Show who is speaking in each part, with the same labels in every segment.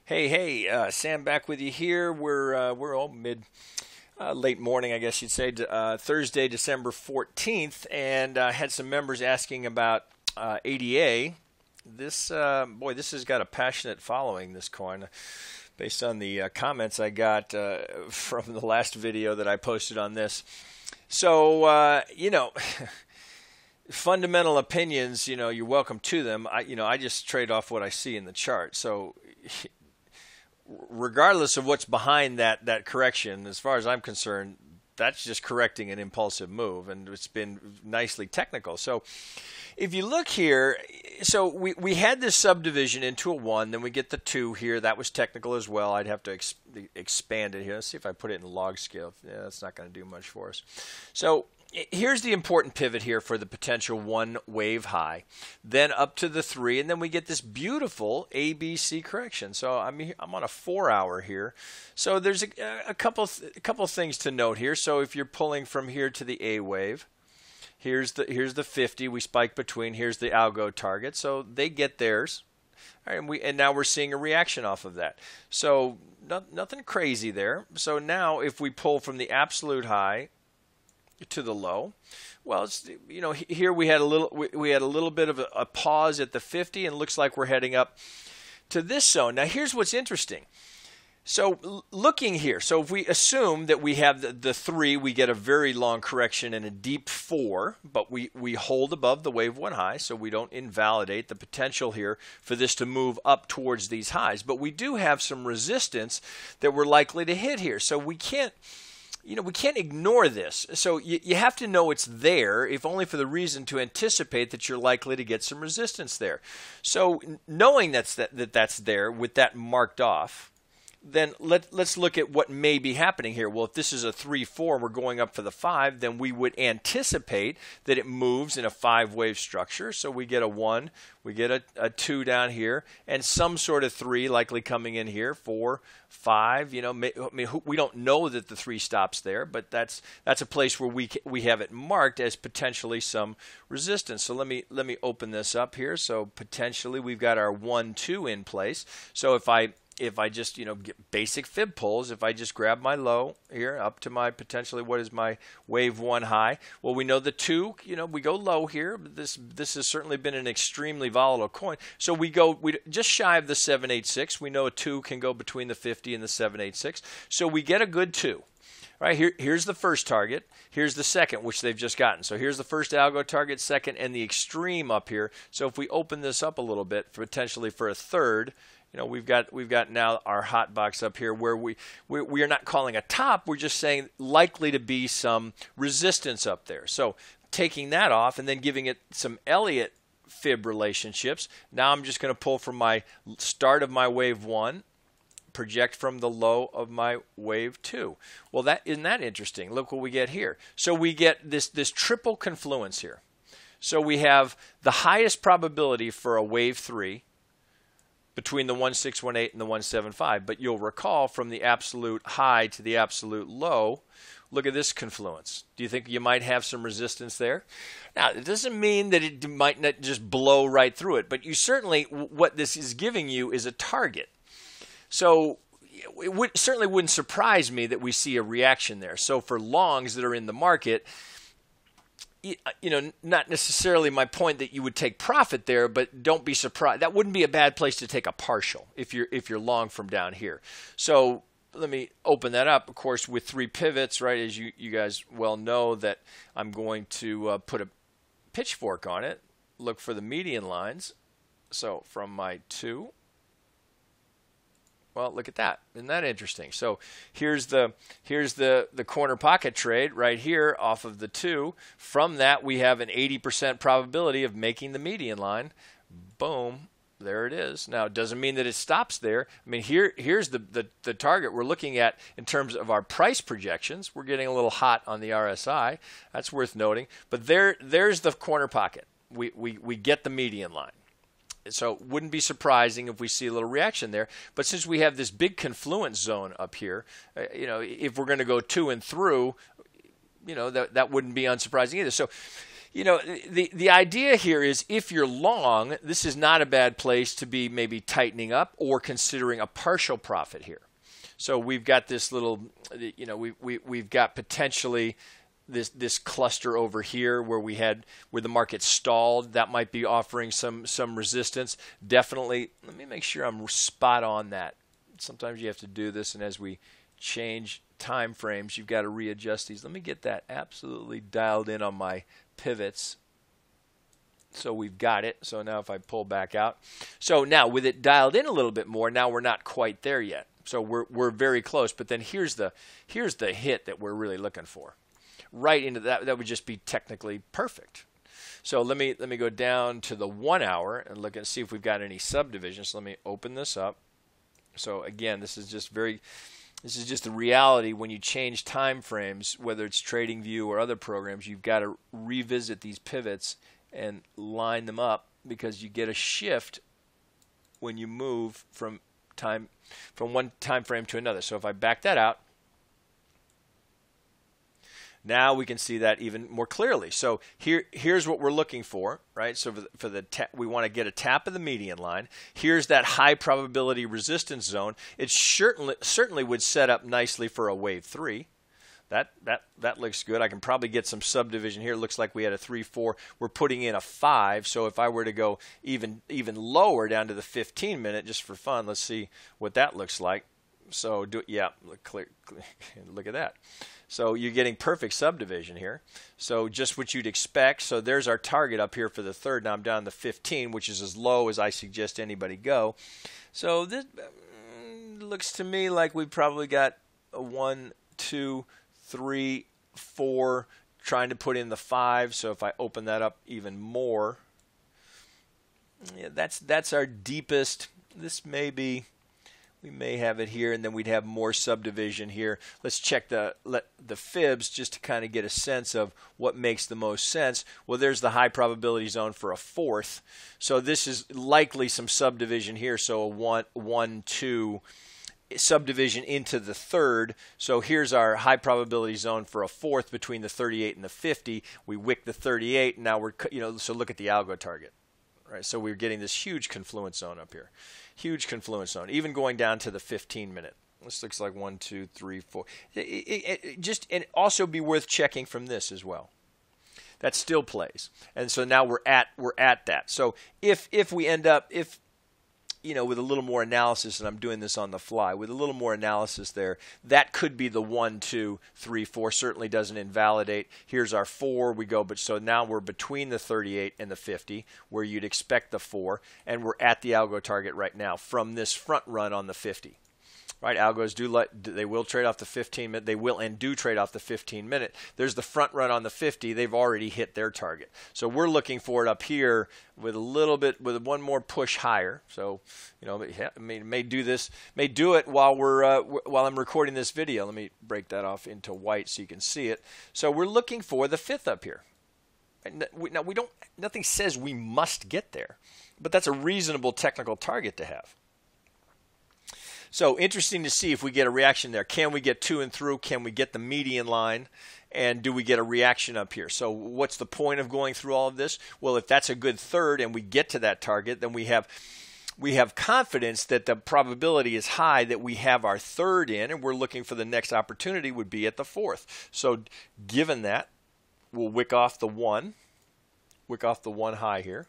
Speaker 1: Hey, Sam back with you here. We're all late morning, I guess you'd say, Thursday, December 14th, and had some members asking about ADA. This this has got a passionate following, this coin, based on the comments I got from the last video that I posted on this. So, fundamental opinions, you're welcome to them. I just trade off what I see in the chart. So regardless of what's behind that correction, as far as I'm concerned, that's just correcting an impulsive move, and it's been nicely technical. So if you look here, so we had this subdivision into a 1, then we get the 2 here. That was technical as well. I'd have to expand it here. Let's see if I put it in log scale. Yeah, that's not going to do much for us. So here's the important pivot here for the potential 1 wave high, then up to the 3, and then we get this beautiful ABC correction. So I'm on a 4-hour here. So there's a couple things to note here. So if you're pulling from here to the A wave, here's the 50 we spike between. Here's the algo target. So they get theirs. All right, and now we're seeing a reaction off of that. So nothing crazy there. So now if we pull from the absolute high to the low, well, it's, here we had a little bit of a pause at the 50, and looks like we're heading up to this zone. Now here's what's interesting. So looking here, so if we assume that we have the 3, we get a very long correction and a deep 4, but we hold above the wave 1 high, so we don't invalidate the potential here for this to move up towards these highs. But we do have some resistance that we're likely to hit here, so we can't ignore this. So you have to know it's there, if only for the reason to anticipate that you're likely to get some resistance there. So knowing that's there with that marked off, then let's look at what may be happening here. Well, if this is a 3-4 and we're going up for the 5, then we would anticipate that it moves in a 5-wave structure. So we get a 1, we get a 2 down here, and some sort of 3 likely coming in here, 4, 5. We don't know that the 3 stops there, but that's a place where we have it marked as potentially some resistance. So let me open this up here. So potentially we've got our 1, 2 in place. So if I just, get basic fib pulls, if I just grab my low here up to my potentially what is my wave 1 high, well, we know the 2, we go low here. This has certainly been an extremely volatile coin. So we just shy of the 786. We know a 2 can go between the 50 and the 786. So we get a good 2. Right, here's the first target. Here's the second, which they've just gotten. So here's the first algo target, second, and the extreme up here. So if we open this up a little bit, potentially for a third, we've got now our hot box up here where we are not calling a top. We're just saying likely to be some resistance up there. So taking that off and then giving it some Elliott fib relationships. Now I'm just going to pull from my start of my wave 1. Project from the low of my wave 2. Well, isn't that interesting? Look what we get here. So we get this triple confluence here. So we have the highest probability for a wave 3 between the 1618 and the 175. But you'll recall from the absolute high to the absolute low, look at this confluence. Do you think you might have some resistance there? Now, it doesn't mean that it might not just blow right through it, but you certainly, what this is giving you is a target. So it certainly wouldn't surprise me that we see a reaction there. So for longs that are in the market, not necessarily my point that you would take profit there, but don't be surprised. That wouldn't be a bad place to take a partial if you're long from down here. So let me open that up, of course, with 3 pivots, right? As you guys well know that I'm going to put a pitchfork on it, look for the median lines. So from my 2. Well, look at that. Isn't that interesting? So here's the corner pocket trade right here off of the 2. From that, we have an 80% probability of making the median line. Boom. There it is. Now, it doesn't mean that it stops there. I mean, here's the target we're looking at in terms of our price projections. We're getting a little hot on the RSI. That's worth noting. But there's the corner pocket. We get the median line. So it wouldn't be surprising if we see a little reaction there. But since we have this big confluence zone up here, if we're going to go to and through, that wouldn't be unsurprising either. So, the idea here is if you're long, this is not a bad place to be maybe tightening up or considering a partial profit here. So we've got this little, we've got potentially this cluster over here where the market stalled. That might be offering some resistance. Definitely, let me make sure I'm spot on that. Sometimes you have to do this, and as we change time frames, you've got to readjust these. Let me get that absolutely dialed in on my pivots. So we've got it. So now if I pull back out. So now with it dialed in a little bit more, now we're not quite there yet. So we're very close, but then here's the hit that we're really looking for. Right into that would just be technically perfect. So let me go down to the 1 hour and look and see if we've got any subdivisions. So let me open this up. So again, this is just the reality when you change time frames, whether it's TradingView or other programs, you've got to revisit these pivots and line them up because you get a shift when you move from one time frame to another. So if I back that out, now we can see that even more clearly. So here's what we're looking for, right? So we want to get a tap of the median line. Here's that high probability resistance zone. It certainly would set up nicely for a wave 3. That looks good. I can probably get some subdivision here. It looks like we had a 3-4. We're putting in a 5. So if I were to go even lower down to the 15 minute, just for fun, let's see what that looks like. So look at that. So you're getting perfect subdivision here. So just what you'd expect. So there's our target up here for the third. Now I'm down to 15, which is as low as I suggest anybody go. So this looks to me like we've probably got a 1, 2, 3, 4, trying to put in the 5. So if I open that up even more, yeah, that's our deepest. This may be. We may have it here, and then we'd have more subdivision here. Let's check the fibs just to kind of get a sense of what makes the most sense. Well, there's the high probability zone for a 4th. So this is likely some subdivision here. So a 1, 2 subdivision into the 3rd. So here's our high probability zone for a 4th between the 38 and the 50. We wick the 38, and now we're, so look at the algo target. Right, so we're getting this huge confluence zone up here. Huge confluence zone, even going down to the 15 minute. This looks like 1, 2, 3, 4. And also be worth checking from this as well. That still plays. And so now we're at that. So if we end up, with a little more analysis, and I'm doing this on the fly, with a little more analysis there, that could be the 1, 2, 3, 4. Certainly doesn't invalidate. Here's our 4. We go, but so now we're between the 38 and the 50, where you'd expect the 4, and we're at the algo target right now from this front run on the 50. Right, algos they will trade off the 15 minute. They will and do trade off the 15 minute. There's the front run on the 50. They've already hit their target. So we're looking for it up here with with one more push higher. So may do it while I'm recording this video. Let me break that off into white so you can see it. So we're looking for the 5th up here. Now nothing says we must get there, but that's a reasonable technical target to have. So interesting to see if we get a reaction there. Can we get to and through? Can we get the median line? And do we get a reaction up here? So what's the point of going through all of this? Well, if that's a good 3rd and we get to that target, then we have confidence that the probability is high that we have our 3rd in, and we're looking for the next opportunity would be at the 4th. So given that, we'll wick off the 1 high here.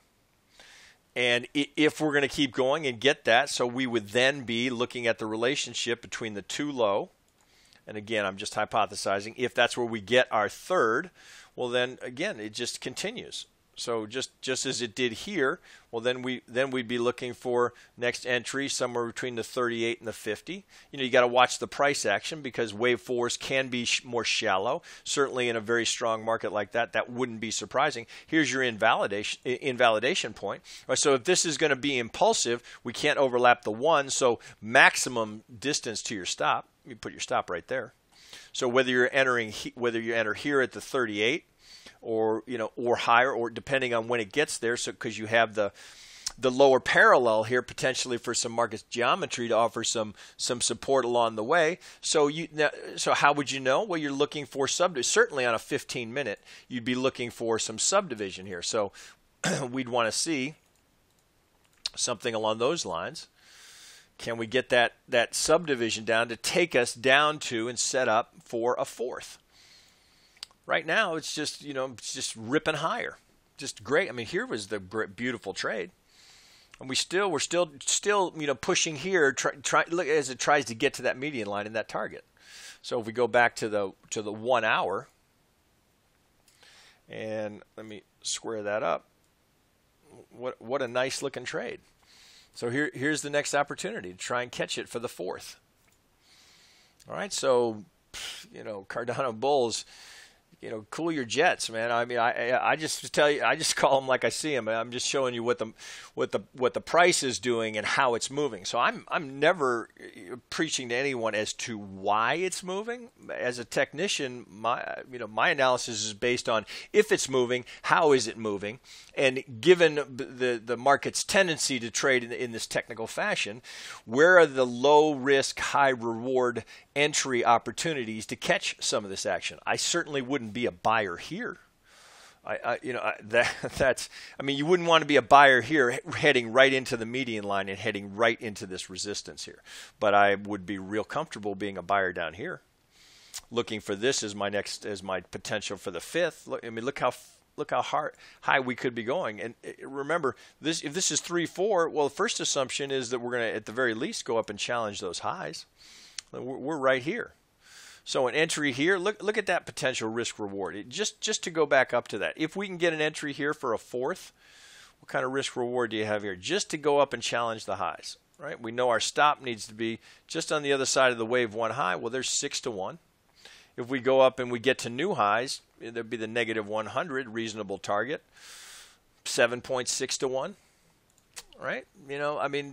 Speaker 1: And if we're going to keep going and get that, so we would then be looking at the relationship between the 2 low. And again, I'm just hypothesizing. If that's where we get our 3rd, well, then again, it just continues. So just as it did here, well, then we'd be looking for next entry somewhere between the 38 and the 50. You got to watch the price action because wave 4s can be more shallow. Certainly in a very strong market like that wouldn't be surprising. Here's your invalidation point. Right, so if this is going to be impulsive, we can't overlap the 1. So maximum distance to your stop. You put your stop right there. So whether you enter here at the 38. Or higher, or depending on when it gets there. So because you have the the lower parallel here potentially for some market geometry to offer some support along the way. So so how would you know? Well, you're looking for certainly on a 15-minute, you'd be looking for some subdivision here. So we'd want to see something along those lines. Can we get that subdivision down to take us down to and set up for a fourth? Right now, it's just, it's just ripping higher. Just great. I mean, here was the beautiful trade. And we're still pushing here look as it tries to get to that median line and that target. So if we go back to the 1 hour, and let me square that up. What a nice looking trade. So here's the next opportunity to try and catch it for the fourth. All right, so Cardano bulls, cool your jets, man. I mean, I just tell you, I just call them like I see them. I'm just showing you what the price is doing and how it's moving. So I'm never preaching to anyone as to why it's moving. As a technician, my analysis is based on if it's moving, how is it moving, and given the market's tendency to trade in this technical fashion, where are the low risk, high reward entry opportunities to catch some of this action? I certainly wouldn't be a buyer here. You wouldn't want to be a buyer here heading right into the median line and heading right into this resistance here. But I would be real comfortable being a buyer down here, looking for this as my potential for the fifth. Look how high we could be going. And remember, if this is 3-4, well, the first assumption is that we're going to, at the very least, go up and challenge those highs. We're right here. So an entry here, look at that potential risk reward. Just to go back up to that. If we can get an entry here for a fourth, what kind of risk reward do you have here? Just to go up and challenge the highs, right? We know our stop needs to be just on the other side of the wave one high. Well, there's 6-1. If we go up and we get to new highs, there'd be the -100 reasonable target, 7.6-1. Right?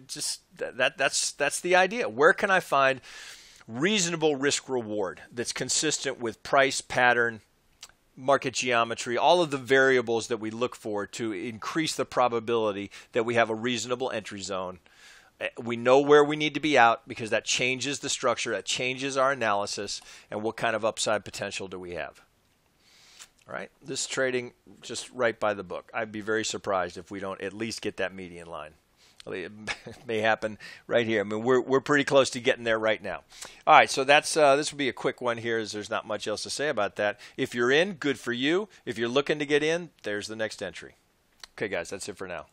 Speaker 1: Just that's the idea. Where can I find reasonable risk reward that's consistent with price, pattern, market geometry, all of the variables that we look for to increase the probability that we have a reasonable entry zone? We know where we need to be out because that changes the structure, that changes our analysis, and what kind of upside potential do we have? All right, this trading just right by the book. I'd be very surprised if we don't at least get that median line. It may happen right here. I mean, we're pretty close to getting there right now. All right, so that's this will be a quick one here, as there's not much else to say about that. If you're in, good for you. If you're looking to get in, there's the next entry. Okay, guys, that's it for now.